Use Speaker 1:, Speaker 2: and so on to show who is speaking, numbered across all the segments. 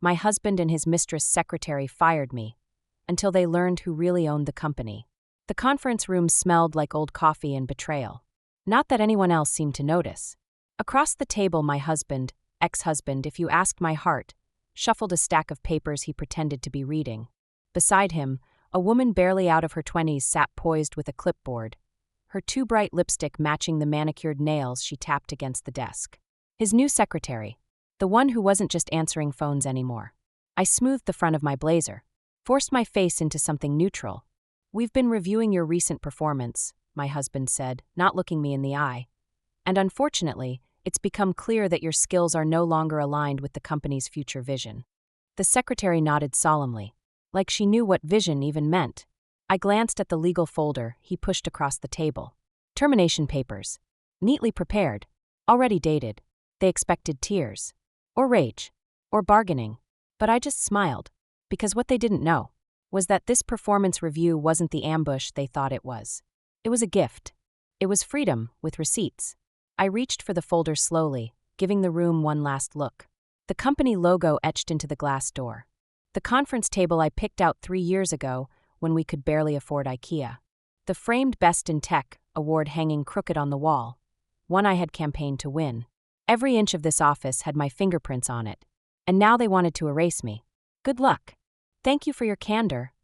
Speaker 1: My husband and his mistress secretary fired me until they learned who really owned the company. The conference room smelled like old coffee and betrayal. Not that anyone else seemed to notice. Across the table, my husband, ex-husband, if you asked my heart, shuffled a stack of papers he pretended to be reading. Beside him, a woman barely out of her 20s sat poised with a clipboard, her too bright lipstick matching the manicured nails she tapped against the desk. His new secretary, the one who wasn't just answering phones anymore. I smoothed the front of my blazer, forced my face into something neutral. "We've been reviewing your recent performance," my husband said, not looking me in the eye. "And unfortunately, it's become clear that your skills are no longer aligned with the company's future vision." The secretary nodded solemnly, like she knew what vision even meant. I glanced at the legal folder he pushed across the table. Termination papers. Neatly prepared. Already dated. They expected tears. Or rage. Or bargaining. But I just smiled, because what they didn't know was that this performance review wasn't the ambush they thought it was. It was a gift. It was freedom, with receipts. I reached for the folder slowly, giving the room one last look. The company logo etched into the glass door. The conference table I picked out 3 years ago when we could barely afford IKEA. The framed Best in Tech award hanging crooked on the wall, one I had campaigned to win. Every inch of this office had my fingerprints on it, and now they wanted to erase me. "Good luck. Thank you for your candor,"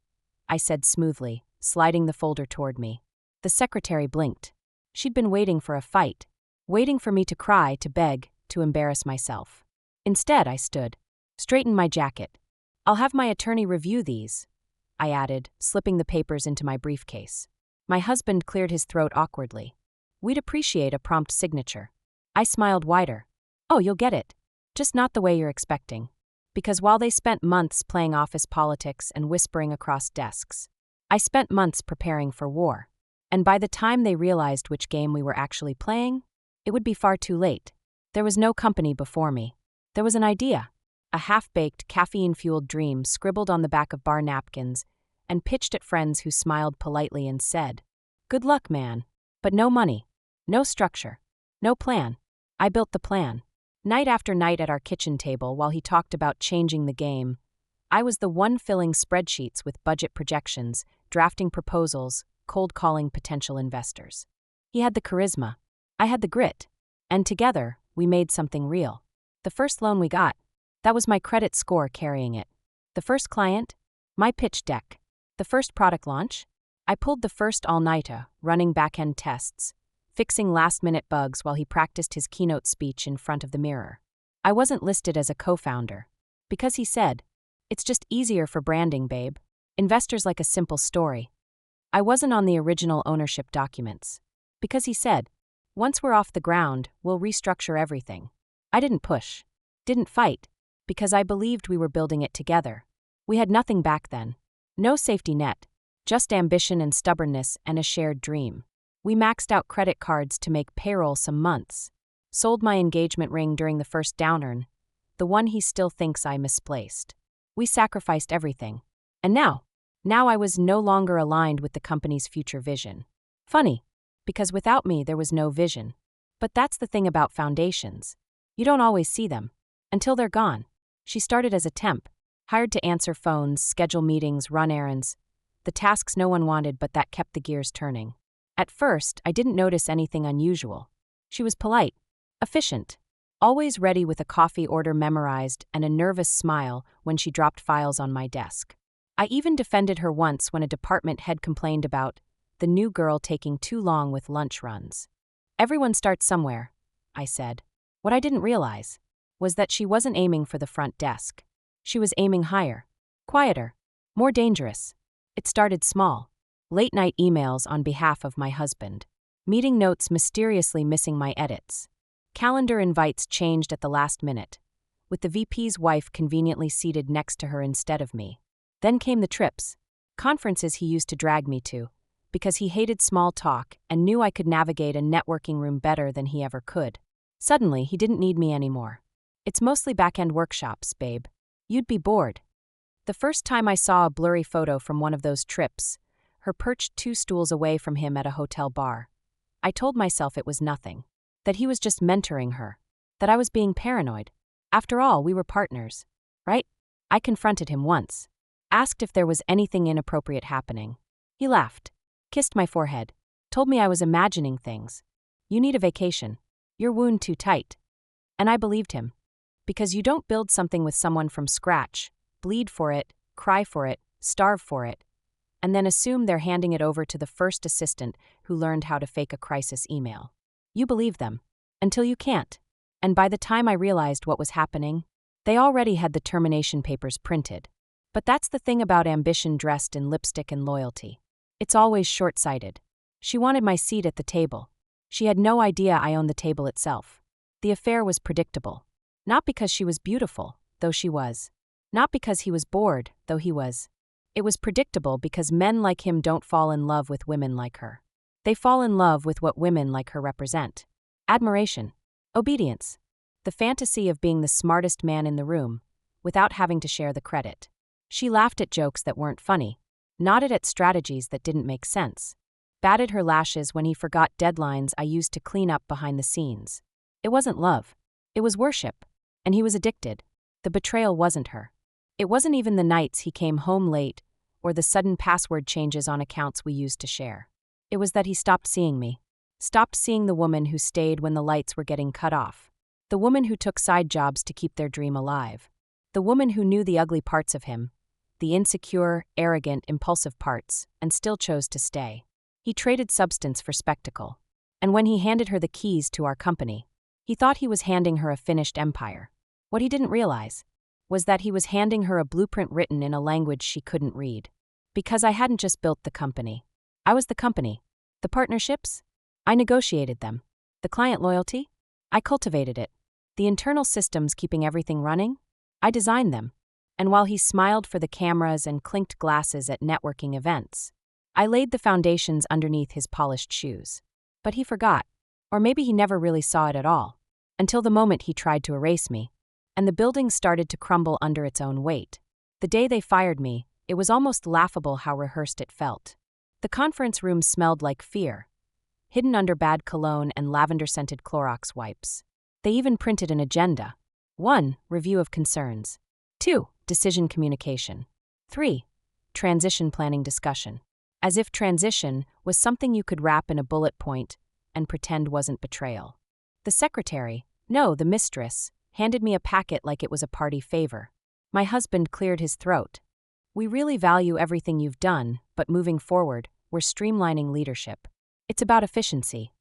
Speaker 1: I said smoothly, sliding the folder toward me. The secretary blinked. She'd been waiting for a fight, waiting for me to cry, to beg, to embarrass myself. Instead, I stood, straightened my jacket. "I'll have my attorney review these," I added, slipping the papers into my briefcase. My husband cleared his throat awkwardly. "We'd appreciate a prompt signature." I smiled wider. "Oh, you'll get it. Just not the way you're expecting." Because while they spent months playing office politics and whispering across desks, I spent months preparing for war. And by the time they realized which game we were actually playing, it would be far too late. There was no company before me. There was an idea. A half-baked, caffeine-fueled dream scribbled on the back of bar napkins and pitched at friends who smiled politely and said, "Good luck, man." But no money, no structure, no plan. I built the plan. Night after night at our kitchen table while he talked about changing the game, I was the one filling spreadsheets with budget projections, drafting proposals, cold calling potential investors. He had the charisma. I had the grit. And together, we made something real. The first loan we got, that was my credit score carrying it. The first client, my pitch deck. The first product launch, I pulled the first all-nighter, running back-end tests, fixing last-minute bugs while he practiced his keynote speech in front of the mirror. I wasn't listed as a co-founder, because he said, "It's just easier for branding, babe. Investors like a simple story." I wasn't on the original ownership documents, because he said, "Once we're off the ground, we'll restructure everything." I didn't push, didn't fight, because I believed we were building it together. We had nothing back then. No safety net, just ambition and stubbornness and a shared dream. We maxed out credit cards to make payroll some months. Sold my engagement ring during the first downturn, the one he still thinks I misplaced. We sacrificed everything. And now I was no longer aligned with the company's future vision. Funny, because without me there was no vision. But that's the thing about foundations. You don't always see them, until they're gone. She started as a temp, hired to answer phones, schedule meetings, run errands. The tasks no one wanted, but that kept the gears turning. At first, I didn't notice anything unusual. She was polite, efficient, always ready with a coffee order memorized and a nervous smile when she dropped files on my desk. I even defended her once when a department head complained about the new girl taking too long with lunch runs. "Everyone starts somewhere," I said. What I didn't realize was that she wasn't aiming for the front desk. She was aiming higher, quieter, more dangerous. It started small. Late-night emails on behalf of my husband. Meeting notes mysteriously missing my edits. Calendar invites changed at the last minute, with the VP's wife conveniently seated next to her instead of me. Then came the trips, conferences he used to drag me to, because he hated small talk and knew I could navigate a networking room better than he ever could. Suddenly, he didn't need me anymore. "It's mostly back-end workshops, babe. You'd be bored." The first time I saw a blurry photo from one of those trips, her perched 2 stools away from him at a hotel bar, I told myself it was nothing, that he was just mentoring her, that I was being paranoid. After all, we were partners, right? I confronted him once. Asked if there was anything inappropriate happening. He laughed, kissed my forehead, told me I was imagining things. You need a vacation. Your wound too tight. And I believed him. Because you don't build something with someone from scratch, bleed for it, cry for it, starve for it, and then assume they're handing it over to the first assistant who learned how to fake a crisis email. You believe them. Until you can't. And by the time I realized what was happening, they already had the termination papers printed. But that's the thing about ambition dressed in lipstick and loyalty. It's always short-sighted. She wanted my seat at the table. She had no idea I owned the table itself. The affair was predictable. Not because she was beautiful, though she was. Not because he was bored, though he was. It was predictable because men like him don't fall in love with women like her. They fall in love with what women like her represent. Admiration. Obedience. The fantasy of being the smartest man in the room, without having to share the credit. She laughed at jokes that weren't funny, nodded at strategies that didn't make sense, batted her lashes when he forgot deadlines I used to clean up behind the scenes. It wasn't love. It was worship. And he was addicted. The betrayal wasn't her. It wasn't even the nights he came home late or the sudden password changes on accounts we used to share. It was that he stopped seeing me. Stopped seeing the woman who stayed when the lights were getting cut off. The woman who took side jobs to keep their dream alive. The woman who knew the ugly parts of him, the insecure, arrogant, impulsive parts, and still chose to stay. He traded substance for spectacle. And when he handed her the keys to our company, he thought he was handing her a finished empire. What he didn't realize was that he was handing her a blueprint written in a language she couldn't read. Because I hadn't just built the company. I was the company. The partnerships? I negotiated them. The client loyalty? I cultivated it. The internal systems keeping everything running? I designed them. And while he smiled for the cameras and clinked glasses at networking events, I laid the foundations underneath his polished shoes. But he forgot. Or maybe he never really saw it at all. Until the moment he tried to erase me. And the building started to crumble under its own weight. The day they fired me, it was almost laughable how rehearsed it felt. The conference room smelled like fear, hidden under bad cologne and lavender-scented Clorox wipes. They even printed an agenda. 1. Review of concerns. 2. Decision communication. 3. Transition planning discussion. As if transition was something you could wrap in a bullet point and pretend wasn't betrayal. The secretary, no, the mistress, handed me a packet like it was a party favor. My husband cleared his throat. We really value everything you've done, but moving forward, we're streamlining leadership. It's about efficiency.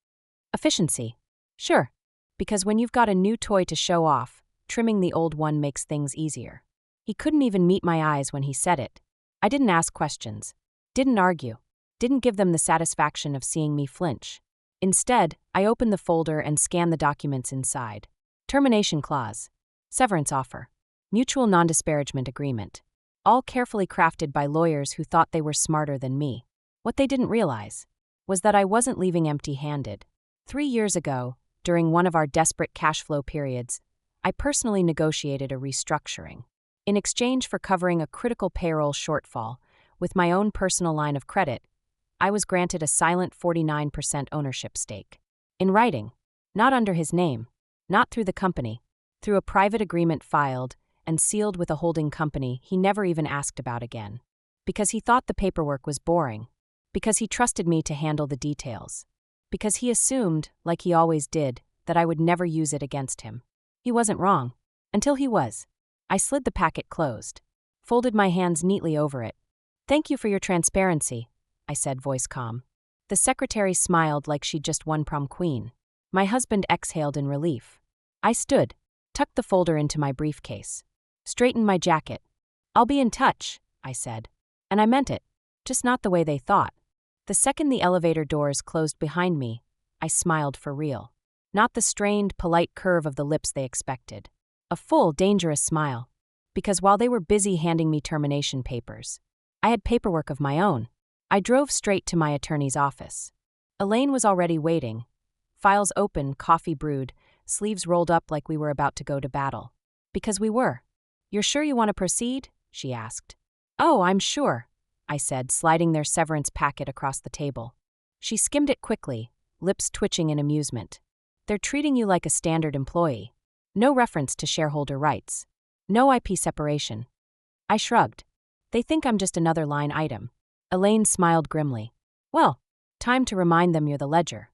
Speaker 1: Efficiency. Sure. Because when you've got a new toy to show off, trimming the old one makes things easier. He couldn't even meet my eyes when he said it. I didn't ask questions. Didn't argue. Didn't give them the satisfaction of seeing me flinch. Instead, I opened the folder and scanned the documents inside. Termination clause. Severance offer. Mutual non-disparagement agreement. All carefully crafted by lawyers who thought they were smarter than me. What they didn't realize was that I wasn't leaving empty-handed. 3 years ago, during one of our desperate cash flow periods, I personally negotiated a restructuring. In exchange for covering a critical payroll shortfall with my own personal line of credit, I was granted a silent 49% ownership stake. In writing, not under his name, not through the company, through a private agreement filed and sealed with a holding company he never even asked about again. Because he thought the paperwork was boring. Because he trusted me to handle the details. Because he assumed, like he always did, that I would never use it against him. He wasn't wrong. Until he was. I slid the packet closed. Folded my hands neatly over it. Thank you for your transparency, I said, voice calm. The secretary smiled like she'd just won prom queen. My husband exhaled in relief. I stood, tucked the folder into my briefcase. Straightened my jacket. I'll be in touch, I said. And I meant it. Just not the way they thought. The second the elevator doors closed behind me, I smiled for real. Not the strained, polite curve of the lips they expected. A full, dangerous smile. Because while they were busy handing me termination papers, I had paperwork of my own. I drove straight to my attorney's office. Elaine was already waiting. Files open, coffee brewed, sleeves rolled up like we were about to go to battle. Because we were. You're sure you want to proceed? She asked. Oh, I'm sure, I said, sliding their severance packet across the table. She skimmed it quickly, lips twitching in amusement. They're treating you like a standard employee. No reference to shareholder rights. No IP separation. I shrugged. They think I'm just another line item. Elaine smiled grimly. Well, time to remind them you're the ledger.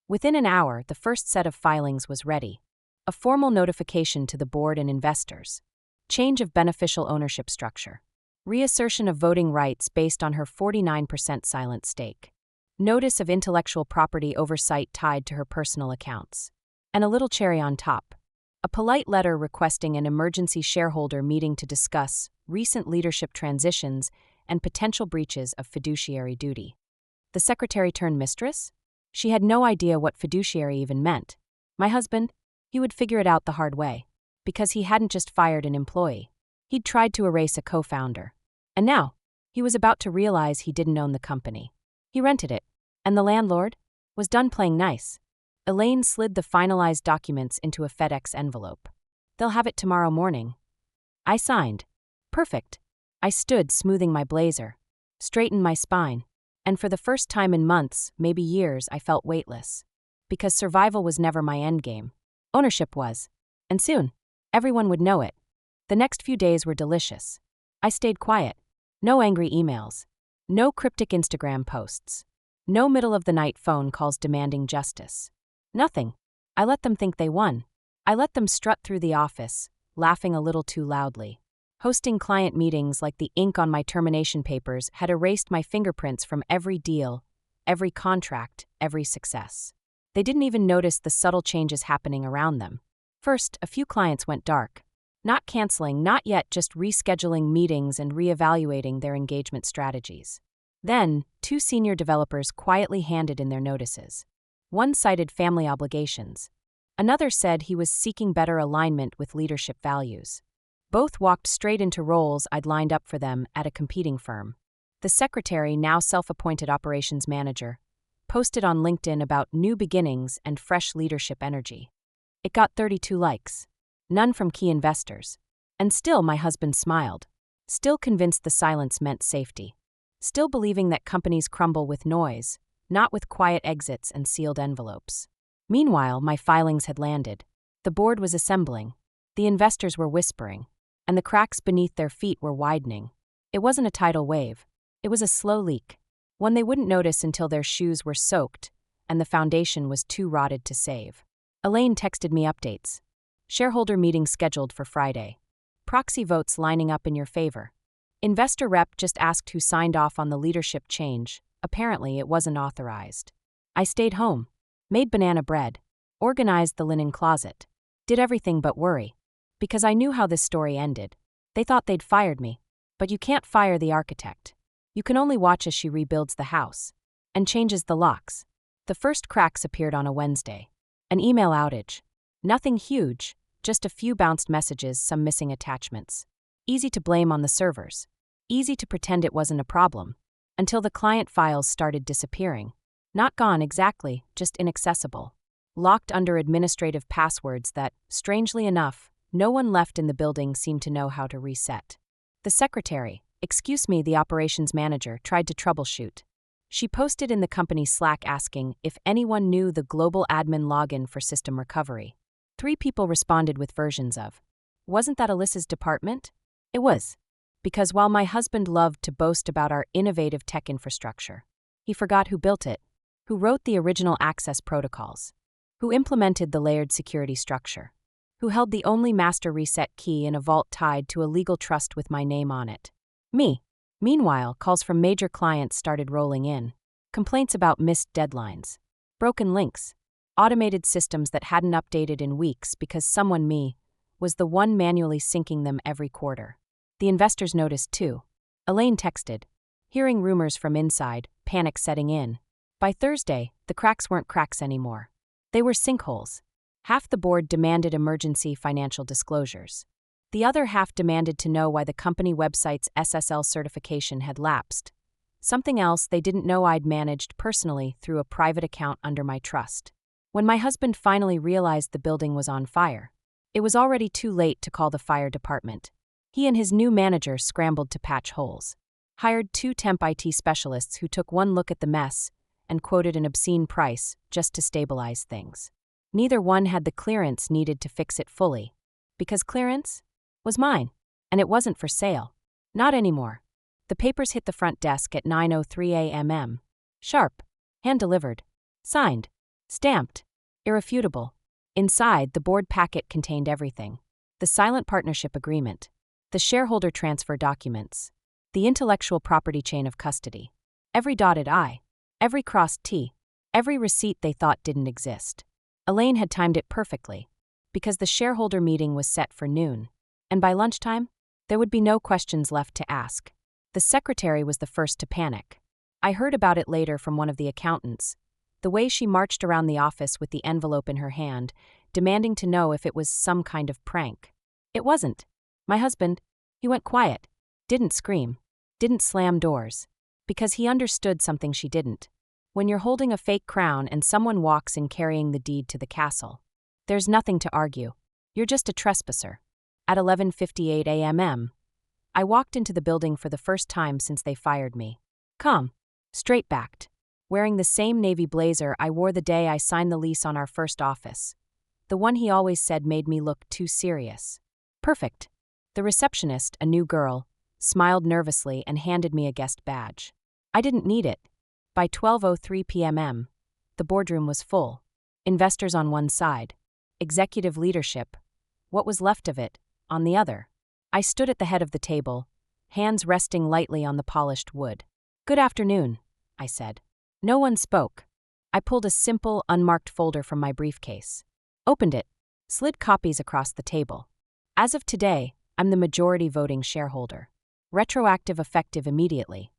Speaker 1: Within an hour, the first set of filings was ready. A formal notification to the board and investors. Change of beneficial ownership structure. Reassertion of voting rights based on her 49% silent stake. Notice of intellectual property oversight tied to her personal accounts. And a little cherry on top. A polite letter requesting an emergency shareholder meeting to discuss recent leadership transitions and potential breaches of fiduciary duty. The secretary turned mistress? She had no idea what fiduciary even meant. My husband? He would figure it out the hard way. Because he hadn't just fired an employee. He'd tried to erase a co-founder. And now, he was about to realize he didn't own the company. He rented it. And the landlord? Was done playing nice. Elaine slid the finalized documents into a FedEx envelope. They'll have it tomorrow morning. I signed. Perfect. I stood smoothing my blazer. Straightened my spine. And for the first time in months, maybe years, I felt weightless. Because survival was never my endgame. Ownership was. And soon, everyone would know it. The next few days were delicious. I stayed quiet. No angry emails. No cryptic Instagram posts. No middle-of-the-night phone calls demanding justice. Nothing. I let them think they won. I let them strut through the office, laughing a little too loudly. Hosting client meetings like the ink on my termination papers had erased my fingerprints from every deal, every contract, every success. They didn't even notice the subtle changes happening around them. First, a few clients went dark. Not canceling, not yet, just rescheduling meetings and reevaluating their engagement strategies. Then, 2 senior developers quietly handed in their notices. One cited family obligations. Another said he was seeking better alignment with leadership values. Both walked straight into roles I'd lined up for them at a competing firm. The secretary, now self-appointed operations manager, posted on LinkedIn about new beginnings and fresh leadership energy. It got 32 likes. None from key investors. And still my husband smiled. Still convinced the silence meant safety. Still believing that companies crumble with noise, not with quiet exits and sealed envelopes. Meanwhile, my filings had landed. The board was assembling. The investors were whispering. And the cracks beneath their feet were widening. It wasn't a tidal wave. It was a slow leak. One they wouldn't notice until their shoes were soaked, and the foundation was too rotted to save. Elaine texted me updates. Shareholder meeting scheduled for Friday. Proxy votes lining up in your favor. Investor rep just asked who signed off on the leadership change. Apparently, it wasn't authorized. I stayed home. Made banana bread. Organized the linen closet. Did everything but worry. Because I knew how this story ended. They thought they'd fired me. But you can't fire the architect. You can only watch as she rebuilds the house. And changes the locks. The first cracks appeared on a Wednesday. An email outage. Nothing huge, just a few bounced messages, some missing attachments. Easy to blame on the servers. Easy to pretend it wasn't a problem. Until the client files started disappearing. Not gone exactly, just inaccessible. Locked under administrative passwords that, strangely enough, no one left in the building seemed to know how to reset. The secretary, the operations manager, tried to troubleshoot. She posted in the company's Slack asking if anyone knew the global admin login for system recovery. 3 people responded with versions of, "Wasn't that Alyssa's department?" It was. Because while my husband loved to boast about our innovative tech infrastructure, he forgot who built it, who wrote the original access protocols, who implemented the layered security structure, who held the only master reset key in a vault tied to a legal trust with my name on it. Me. Meanwhile, calls from major clients started rolling in. Complaints about missed deadlines. Broken links. Automated systems that hadn't updated in weeks because someone, was the one manually syncing them every quarter. The investors noticed too. Elaine texted. Hearing rumors from inside, panic setting in. By Thursday, the cracks weren't cracks anymore. They were sinkholes. Half the board demanded emergency financial disclosures. The other half demanded to know why the company website's SSL certification had lapsed. Something else they didn't know I'd managed personally through a private account under my trust. When my husband finally realized the building was on fire, it was already too late to call the fire department. He and his new manager scrambled to patch holes. Hired 2 temp IT specialists who took one look at the mess and quoted an obscene price just to stabilize things. Neither one had the clearance needed to fix it fully. Because clearance was mine, and it wasn't for sale. Not anymore. The papers hit the front desk at 9:03 a.m. Sharp. Hand-delivered. Signed. Stamped. Irrefutable. Inside, the board packet contained everything. The silent partnership agreement. The shareholder transfer documents. The intellectual property chain of custody. Every dotted I. Every crossed T. Every receipt they thought didn't exist. Elaine had timed it perfectly, because the shareholder meeting was set for noon, and by lunchtime, there would be no questions left to ask. The secretary was the first to panic. I heard about it later from one of the accountants, the way she marched around the office with the envelope in her hand, demanding to know if it was some kind of prank. It wasn't. My husband, he went quiet, didn't scream, didn't slam doors, because he understood something she didn't. When you're holding a fake crown and someone walks in carrying the deed to the castle, there's nothing to argue. You're just a trespasser. At 11:58 a.m., I walked into the building for the first time since they fired me. Calm, straight-backed, wearing the same navy blazer I wore the day I signed the lease on our first office. The one he always said made me look too serious. Perfect. The receptionist, a new girl, smiled nervously and handed me a guest badge. I didn't need it. By 12:03 p.m., the boardroom was full. Investors on one side. Executive leadership, what was left of it, on the other. I stood at the head of the table, hands resting lightly on the polished wood. "Good afternoon," I said. No one spoke. I pulled a simple, unmarked folder from my briefcase. Opened it, slid copies across the table. As of today, I'm the majority voting shareholder. Retroactive effective immediately.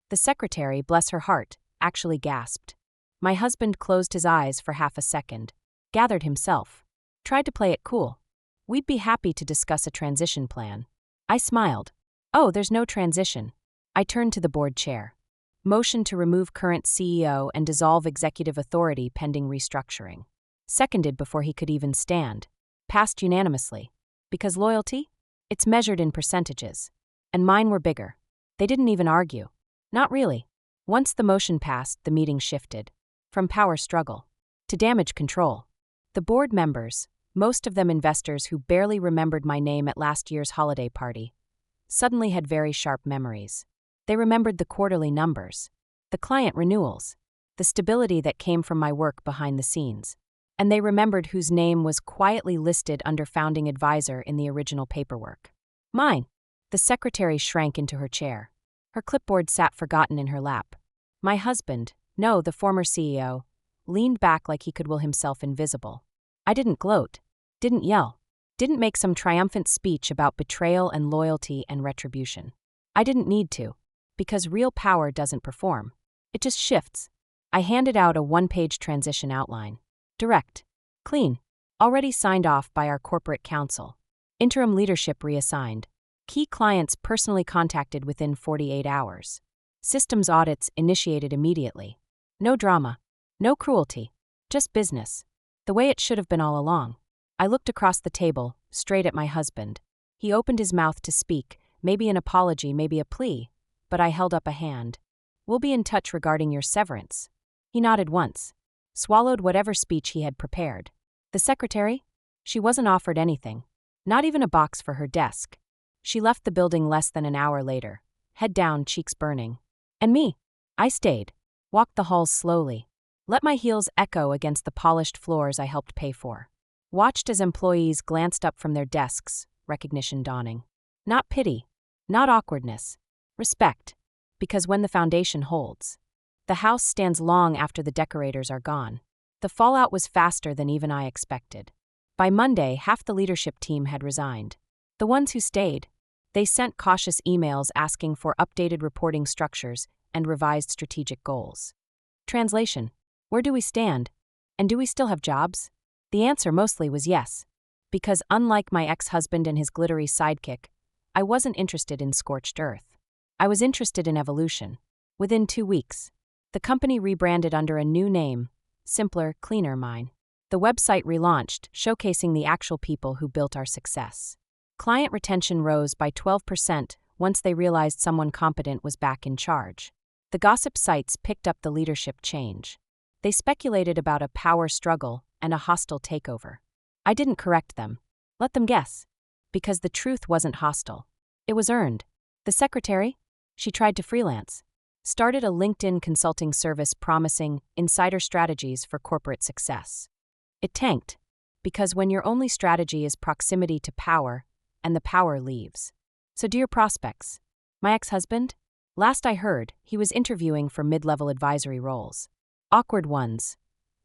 Speaker 1: The secretary, bless her heart, actually gasped. My husband closed his eyes for half a second, gathered himself, tried to play it cool. We'd be happy to discuss a transition plan. I smiled. Oh, there's no transition. I turned to the board chair. Motion to remove current CEO and dissolve executive authority pending restructuring. Seconded before he could even stand. Passed unanimously. Because loyalty? It's measured in percentages. And mine were bigger. They didn't even argue. Not really. Once the motion passed, the meeting shifted. From power struggle to damage control. The board members, most of them investors who barely remembered my name at last year's holiday party, suddenly had very sharp memories. They remembered the quarterly numbers, the client renewals, the stability that came from my work behind the scenes. And they remembered whose name was quietly listed under founding advisor in the original paperwork. Mine. The secretary shrank into her chair. Her clipboard sat forgotten in her lap. My husband, no, the former CEO, leaned back like he could will himself invisible. I didn't gloat, didn't yell, didn't make some triumphant speech about betrayal and loyalty and retribution. I didn't need to, because real power doesn't perform. It just shifts. I handed out a one-page transition outline. Direct. Clean. Already signed off by our corporate counsel. Interim leadership reassigned. Key clients personally contacted within 48 hours. Systems audits initiated immediately. No drama. No cruelty. Just business. The way it should have been all along. I looked across the table, straight at my husband. He opened his mouth to speak, maybe an apology, maybe a plea, but I held up a hand. "We'll be in touch regarding your severance." He nodded once. Swallowed whatever speech he had prepared. The secretary? She wasn't offered anything. Not even a box for her desk. She left the building less than an hour later, head down, cheeks burning. And me? I stayed. Walked the halls slowly. Let my heels echo against the polished floors I helped pay for. Watched as employees glanced up from their desks, recognition dawning. Not pity. Not awkwardness. Respect. Because when the foundation holds, the house stands long after the decorators are gone. The fallout was faster than even I expected. By Monday, half the leadership team had resigned. The ones who stayed, they sent cautious emails asking for updated reporting structures and revised strategic goals. Translation: where do we stand? And do we still have jobs? The answer mostly was yes. Because unlike my ex-husband and his glittery sidekick, I wasn't interested in scorched earth. I was interested in evolution. Within 2 weeks, the company rebranded under a new name, simpler, cleaner mine. The website relaunched, showcasing the actual people who built our success. Client retention rose by 12% once they realized someone competent was back in charge. The gossip sites picked up the leadership change. They speculated about a power struggle and a hostile takeover. I didn't correct them. Let them guess. Because the truth wasn't hostile. It was earned. The secretary? She tried to freelance. Started a LinkedIn consulting service promising insider strategies for corporate success. It tanked, because when your only strategy is proximity to power, and the power leaves. So dear prospects, my ex-husband? Last I heard, he was interviewing for mid-level advisory roles. Awkward ones,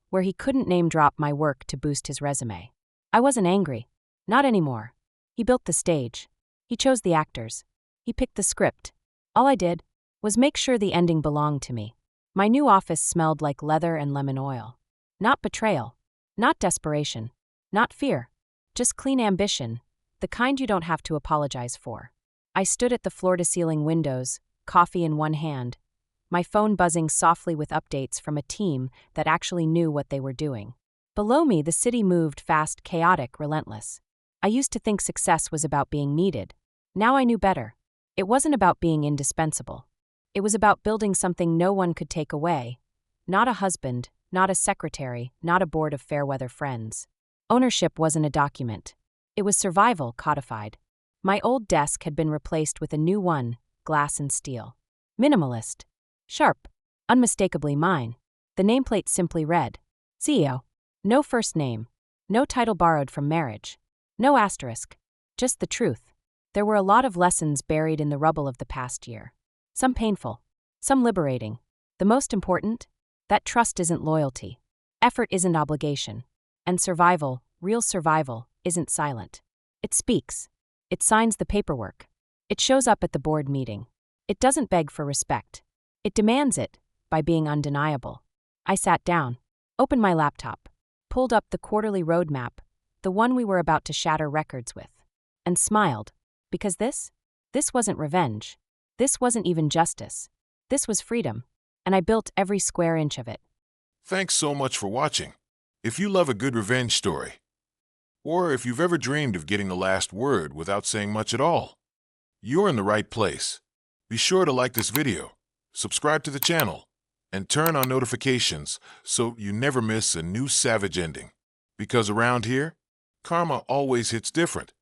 Speaker 1: where he couldn't name-drop my work to boost his resume. I wasn't angry. Not anymore. He built the stage. He chose the actors. He picked the script. All I did was make sure the ending belonged to me. My new office smelled like leather and lemon oil. Not betrayal. Not desperation. Not fear. Just clean ambition, the kind you don't have to apologize for. I stood at the floor-to-ceiling windows, coffee in one hand, my phone buzzing softly with updates from a team that actually knew what they were doing. Below me, the city moved fast, chaotic, relentless. I used to think success was about being needed. Now I knew better. It wasn't about being indispensable. It was about building something no one could take away. Not a husband, not a secretary, not a board of fair-weather friends. Ownership wasn't a document. It was survival codified. My old desk had been replaced with a new one, glass and steel. Minimalist. Sharp. Unmistakably mine. The nameplate simply read, CEO. No first name. No title borrowed from marriage. No asterisk. Just the truth. There were a lot of lessons buried in the rubble of the past year. Some painful. Some liberating. The most important? That trust isn't loyalty. Effort isn't obligation. And survival, real survival, isn't silent. It speaks. It signs the paperwork. It shows up at the board meeting. It doesn't beg for respect. It demands it, by being undeniable. I sat down, opened my laptop, pulled up the quarterly roadmap, the one we were about to shatter records with, and smiled, because this wasn't revenge. This wasn't even justice. This was freedom, and I built every square inch of it.
Speaker 2: Thanks so much for watching. If you love a good revenge story, or if you've ever dreamed of getting the last word without saying much at all, you're in the right place. Be sure to like this video, subscribe to the channel, and turn on notifications so you never miss a new savage ending. Because around here, karma always hits different.